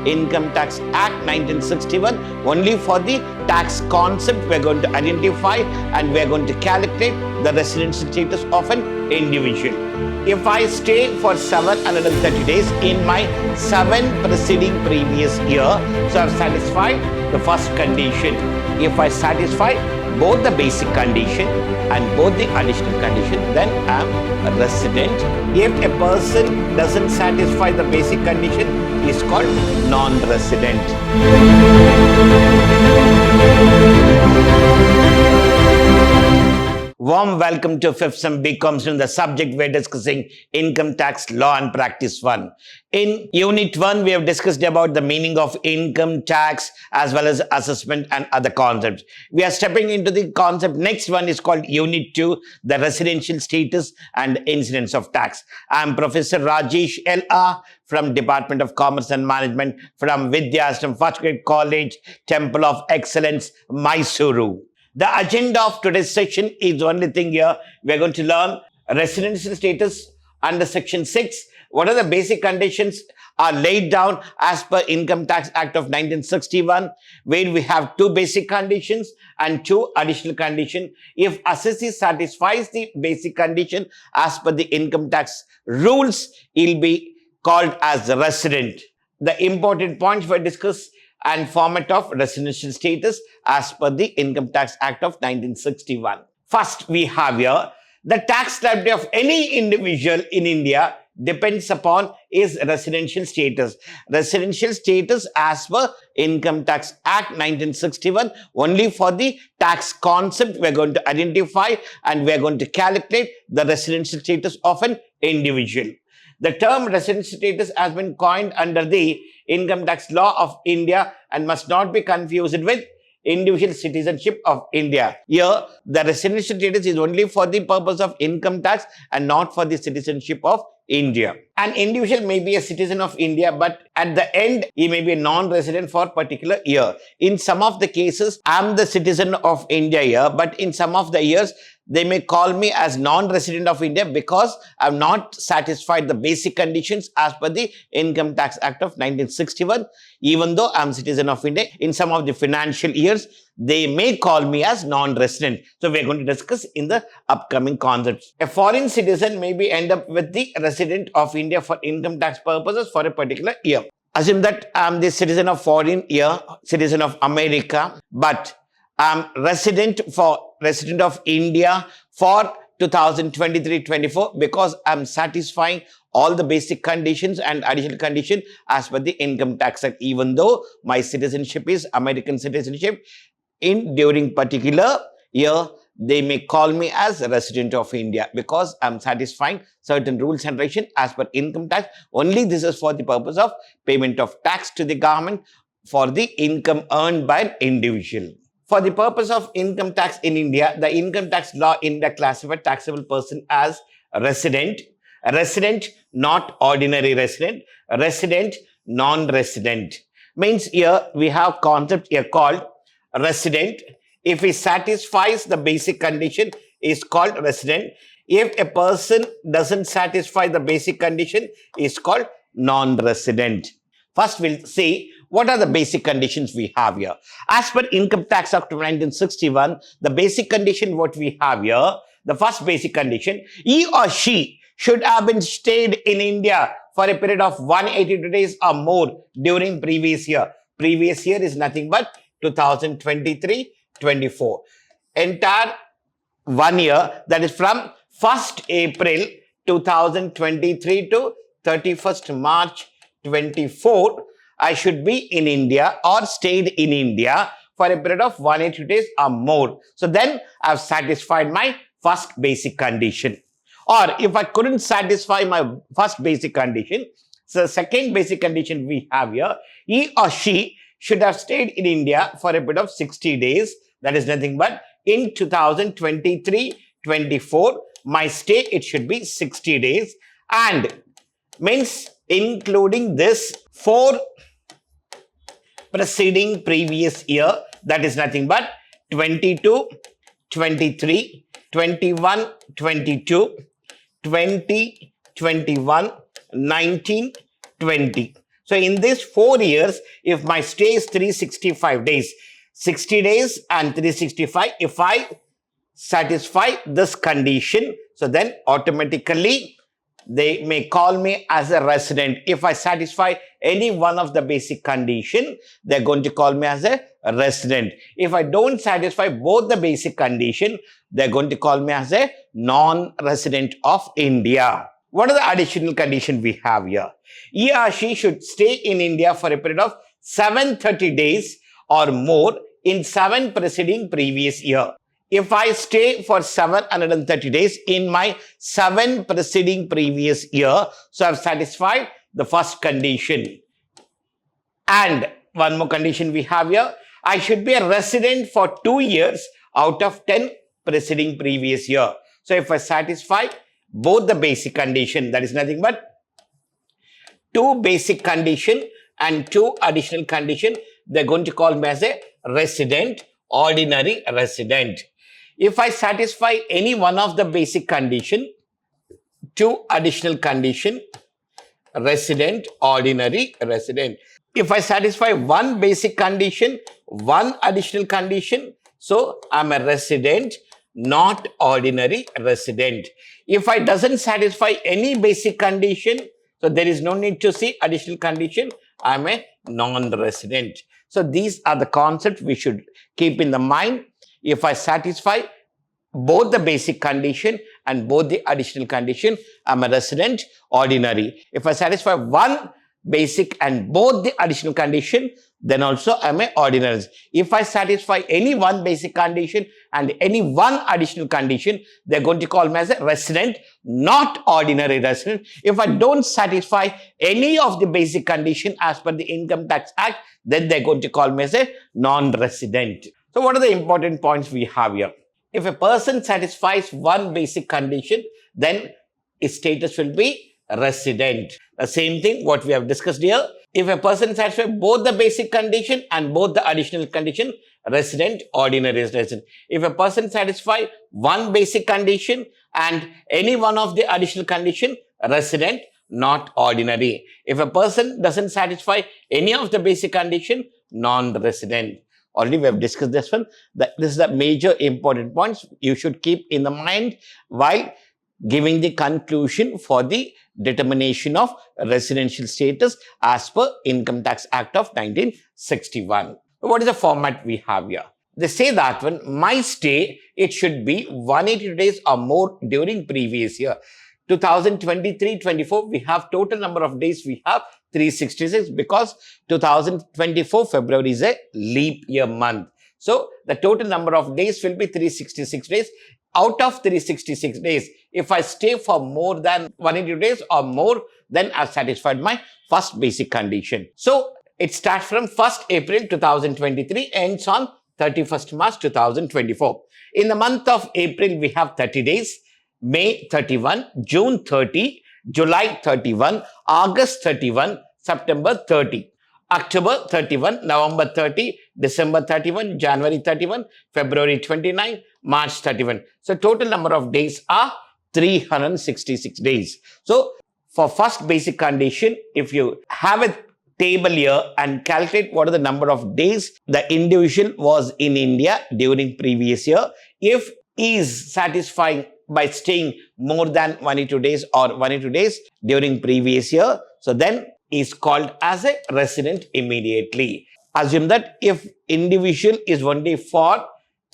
Income Tax Act 1961. Only for the tax concept we are going to identify and we are going to calculate the residential status of an individual. If I stay for 730 days in my 7 preceding previous year, so I have satisfied the first condition. If I satisfy both the basic condition and both the additional condition, then I am a resident. If a person doesn't satisfy the basic condition, he is called non-resident. Warm welcome to 5th Sem BCom student. The subject we are discussing income tax law and practice 1. In unit 1, we have discussed about the meaning of income tax as well as assessment and other concepts. We are stepping into the concept. Next one is called unit 2, the residential status and incidence of tax. I am Professor Rajesh L.R. from Department of Commerce and Management from Vidhyaashram, First Grade College, Temple of Excellence, MYSURU. The agenda of today's session is only thing here. We are going to learn residential status under section 6. What are the basic conditions are laid down as per Income Tax Act of 1961, where we have 2 basic conditions and 2 additional conditions. If assessee satisfies the basic condition as per the income tax rules, he will be called as a resident. The important points were discussed and format of residential status as per the Income Tax Act of 1961. First, we have here the tax liability of any individual in India depends upon his residential status. Residential status as per Income Tax Act 1961, only for the tax concept we are going to identify and we are going to calculate the residential status of an individual. The term residential status has been coined under the Income Tax Law of India and must not be confused with individual citizenship of India. Here, the residential status is only for the purpose of income tax and not for the citizenship of India. An individual may be a citizen of India, but at the end, he may be a non-resident for a particular year. In some of the cases, I am the citizen of India here, but in some of the years, they may call me as non-resident of India because I have not satisfied the basic conditions as per the Income Tax Act of 1961. Even though I am citizen of India, in some of the financial years, they may call me as non-resident. So we are going to discuss in the upcoming concepts. A foreign citizen may be end up with the resident of India for income tax purposes for a particular year. Assume that I am the citizen of foreign year, citizen of America, but I am resident of India for 2023-24 because I am satisfying all the basic conditions and additional condition as per the Income Tax Act. Even though my citizenship is American citizenship, during particular year, they may call me as a resident of India because I am satisfying certain rules and regulations as per income tax. Only this is for the purpose of payment of tax to the government for the income earned by an individual. For the purpose of income tax in India, the income tax law in India classified taxable person as a resident, not ordinary resident, resident, non-resident. Means here we have concept here called resident. If he satisfies the basic condition, is called resident. If a person doesn't satisfy the basic condition, is called non-resident. First, we'll see what are the basic conditions we have here. As per Income Tax Act of 1961, the basic condition what we have here, the first basic condition, he or she should have been stayed in India for a period of 182 days or more during previous year. Previous year is nothing but 2023-24. Entire 1 year, that is from 1st April 2023 to 31st March 24, I should be in India or stayed in India for a period of 180 days or more. So then I have satisfied my first basic condition. Or if I couldn't satisfy my first basic condition, so the second basic condition we have here, he or she should have stayed in India for a period of 60 days. That is nothing but in 2023-24, my stay, it should be 60 days. And means including this 4 preceding previous year, that is nothing but 22, 23, 21, 22, 20, 21, 19, 20. So in these 4 years, if my stay is 365 days, 60 days and 365, if I satisfy this condition, so then automatically they may call me as a resident. If I satisfy any one of the basic condition, they're going to call me as a resident. If I don't satisfy both the basic condition, they're going to call me as a non-resident of India. What are the additional conditions we have here? He or she should stay in India for a period of 730 days or more in 7 preceding previous year. If I stay for 730 days in my 7 preceding previous year, so I've satisfied the first condition. And one more condition we have here, I should be a resident for 2 years out of 10 preceding previous year. So if I satisfy both the basic condition, that is nothing but 2 basic condition and 2 additional condition, they're going to call me as a resident, ordinary resident. If I satisfy any one of the basic condition, 2 additional condition, resident, ordinary resident. If I satisfy 1 basic condition, 1 additional condition, so I'm a resident, not ordinary resident. If I doesn't satisfy any basic condition, so there is no need to see additional condition, I'm a non-resident. So these are the concepts we should keep in the mind. If I satisfy both the basic condition and both the additional condition, I'm a resident, ordinary. If I satisfy 1 basic and both the additional condition, then also I'm a ordinary. If I satisfy any 1 basic condition and any 1 additional condition, they're going to call me as a resident, not ordinary resident. If I don't satisfy any of the basic condition as per the Income Tax Act, then they're going to call me as a non-resident. So what are the important points we have here? If a person satisfies 1 basic condition, then his status will be resident. The same thing what we have discussed here. If a person satisfies both the basic condition and both the additional condition, resident, ordinary resident. If a person satisfies 1 basic condition and any one of the additional condition, resident, not ordinary. If a person doesn't satisfy any of the basic condition, non-resident. Already we have discussed this one. This is the major important points you should keep in the mind while giving the conclusion for the determination of residential status as per Income Tax Act of 1961. What is the format we have here? They say that when my stay, it should be 180 days or more during previous year. 2023-24, we have total number of days we have 366 because 2024 February is a leap year month. So the total number of days will be 366 days. Out of 366 days, if I stay for more than 180 days or more, then I've satisfied my first basic condition. So it starts from 1st April 2023, ends on 31st March 2024. In the month of April, we have 30 days, May 31, June 30, July 31, August 31, September 30. October 31, November 30, December 31, January 31, February 29, March 31. So total number of days are 366 days. So for first basic condition, if you have a table here and calculate what are the number of days the individual was in India during previous year, if he is satisfying by staying more than 182 days or 182 days during previous year, so then is called as a resident immediately. Assume that if individual is only for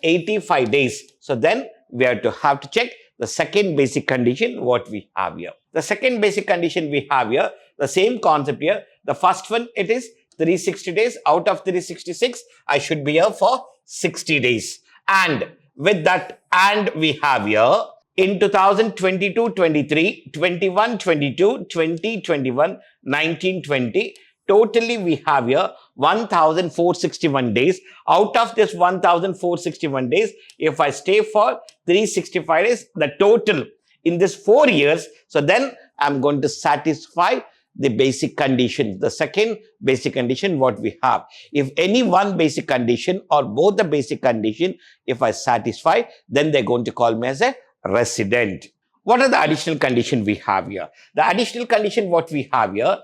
85 days, so then we have to check the second basic condition what we have here. The second basic condition we have here, the same concept here. The first one, it is 360 days. Out of 366, I should be here for 60 days. And with that, and we have here, in 2022-23, 21-22, 20-21, 19-20, totally we have here 1,461 days. Out of this 1,461 days, if I stay for 365 days, the total in this 4 years, so then I'm going to satisfy the basic condition, the second basic condition what we have. If any one basic condition or both the basic condition, if I satisfy, then they're going to call me as a resident. What are the additional condition we have here? The additional condition what we have here,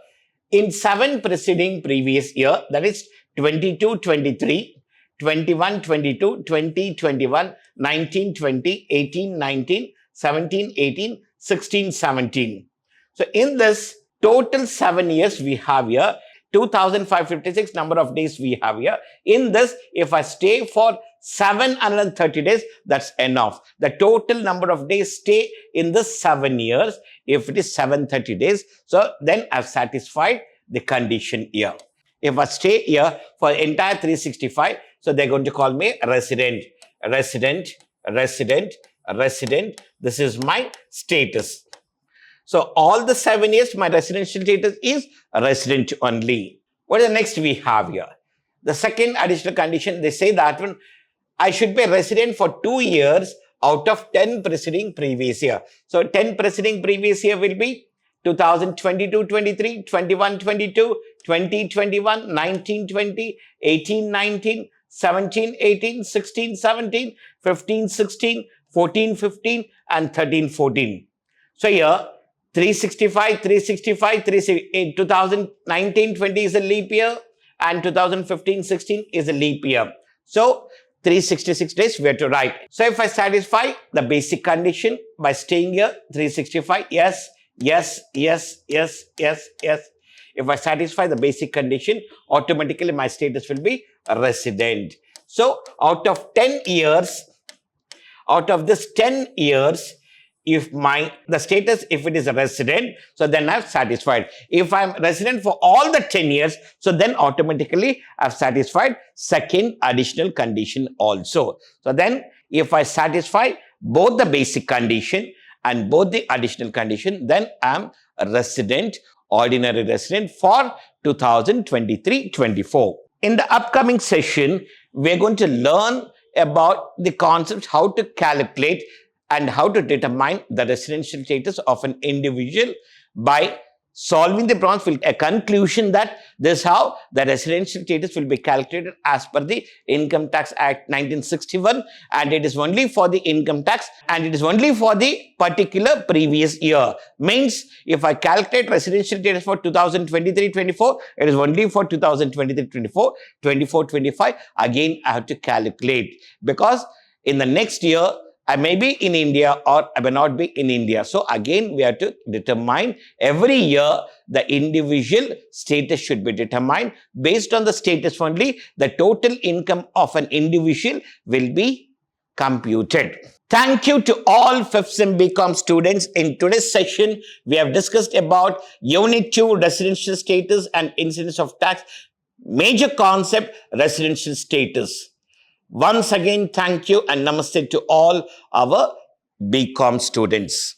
in 7 preceding previous year, that is 22-23, 21-22, 20-21, 19-20, 18-19, 17-18, 16-17. So in this total 7 years we have here, 2,556 number of days we have here. In this, if I stay for 730 days, that's enough. The total number of days stay in this 7 years, if it is 730 days, so then I've satisfied the condition here. If I stay here for entire 365, so they're going to call me resident, resident, resident, resident. This is my status. So all the 7 years, my residential status is resident only. What is the next we have here? The second additional condition, they say that one, I should be resident for 2 years out of 10 preceding previous year. So 10 preceding previous year will be 2022-23, 21-22, 20-21, 19-20, 18-19, 17-18, 16-17, 15-16, 14-15, and 13-14. So here, 365, 2019-20 is a leap year and 2015-16 is a leap year. So 366 days we have to write. So if I satisfy the basic condition by staying here, 365, yes, yes, yes, yes, yes, yes. If I satisfy the basic condition, automatically my status will be a resident. So out of 10 years, out of this 10 years, if the status, if it is a resident, so then I've satisfied. If I'm resident for all the 10 years, so then automatically I've satisfied second additional condition also. So then if I satisfy both the basic condition and both the additional condition, then I'm a resident, ordinary resident for 2023-24. In the upcoming session, we're going to learn about the concepts how to calculate and how to determine the residential status of an individual by solving the problems. Will a conclusion that this is how the residential status will be calculated as per the Income Tax Act 1961, and it is only for the income tax and it is only for the particular previous year. Means if I calculate residential status for 2023-24, it is only for 2023-24, 24-25. Again, I have to calculate because in the next year, I may be in India or I may not be in India. So again, we have to determine every year the individual status should be determined. Based on the status only, the total income of an individual will be computed. Thank you to all 5th Sem BCom students. In today's session, we have discussed about Unit 2, residential status and incidence of tax. Major concept, residential status. Once again, thank you and namaste to all our BCom students.